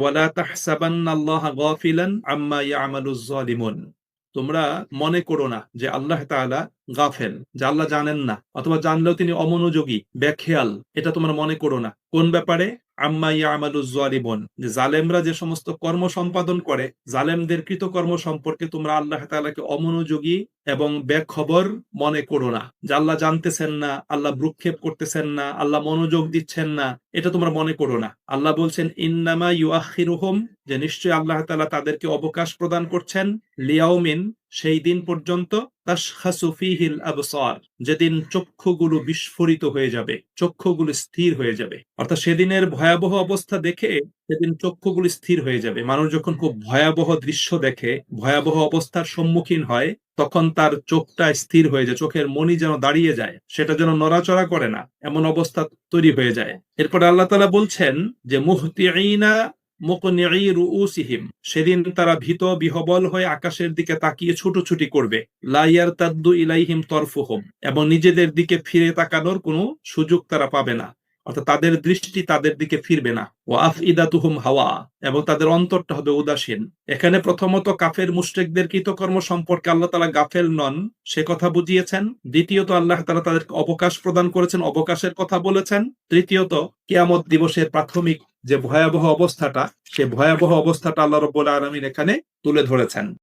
ওয়ালা তাহসাবান্নাল্লাহা গাফিলান আম্মা ইয়ামালুজ জালিমুন। তোমরা মনে করো না যে আল্লাহ তাআলা গাফেল, যে আল্লাহ জানেন না, অথবা জানলেও তিনি অমনোযোগী, বেখেয়াল। এটা তোমরা মনে করো না। কোন ব্যাপারে? আম্মা ইয়ামালুজ জালিমুন, যে জালেমরা যে সমস্ত কর্ম সম্পাদন করে, জালেমদের কৃতকর্ম সম্পর্কে তোমরা আল্লাহ তাআলাকে অমনোযোগী এবং বেখবর মনে করো না। যে আল্লাহ জানতেছেন না, আল্লাহ ভ্রুক্ষেপ করতেছেন না, আল্লাহ মনোযোগ দিচ্ছেন না, এটা তোমরা মনে করো না। আল্লাহ বলছেন ইন্নামা ইউআখিরুহুম, যে নিশ্চয়ই আল্লাহ তাআলা তাদেরকে অবকাশ প্রদান করছেন, লিয়াউমিন, সেই দিন পর্যন্ত, তাশখাসু ফীহিল আবসার, যেদিন চক্ষুগুলো বিস্ফোরিত হয়ে যাবে, চক্ষুগুলো স্থির হয়ে যাবে। অর্থাৎ সেদিনের ভয়াবহ অবস্থা দেখে সেদিন চক্ষুগুলো স্থির হয়ে যাবে। মানুষ যখন খুব ভয়াবহ দৃশ্য দেখে, ভয়াবহ অবস্থার সম্মুখীন হয়, তখন তার চোখটা স্থির হয়ে যায়, চোখের মণি যেন দাঁড়িয়ে যায়, সেটা যেন নড়াচড়া করে না, এমন অবস্থা তৈরি হয়ে যায়। এরপর আল্লাহ তাআলা বলছেন যে মুহতিঈনা মুকনিঈ রুউসিহিম, সেদিন তারা ভীত বিহবল হয়ে আকাশের দিকে তাকিয়ে ছুটোছুটি করবে। লা ইয়ারতাদ্দু ইলাইহিম তরফুহুম, এবং নিজেদের দিকে ফিরে তাকানোর কোনো সুযোগ তারা পাবে না, অর্থাৎ তাদের দৃষ্টি তাদের দিকে ফিরবে না। ওয়া আফইদাতুহুম হাওয়া, এবং তাদের অন্তরটা হবে উদাসীন। এখানে প্রথমত কাফের মুশরিকদের কৃতকর্ম সম্পর্কে আল্লাহ তাআলা গাফেল নন সে কথা বুঝিয়েছেন। দ্বিতীয়ত আল্লাহ তাআলা তাদেরকে অবকাশ প্রদান করেছেন, অবকাশের কথা বলেছেন। তৃতীয়ত কিয়ামত দিবসের প্রাথমিক যে ভয়াবহ অবস্থাটা, সে ভয়াবহ অবস্থাটা আল্লাহ রাব্বুল আলামিন এখানে তুলে ধরেছেন।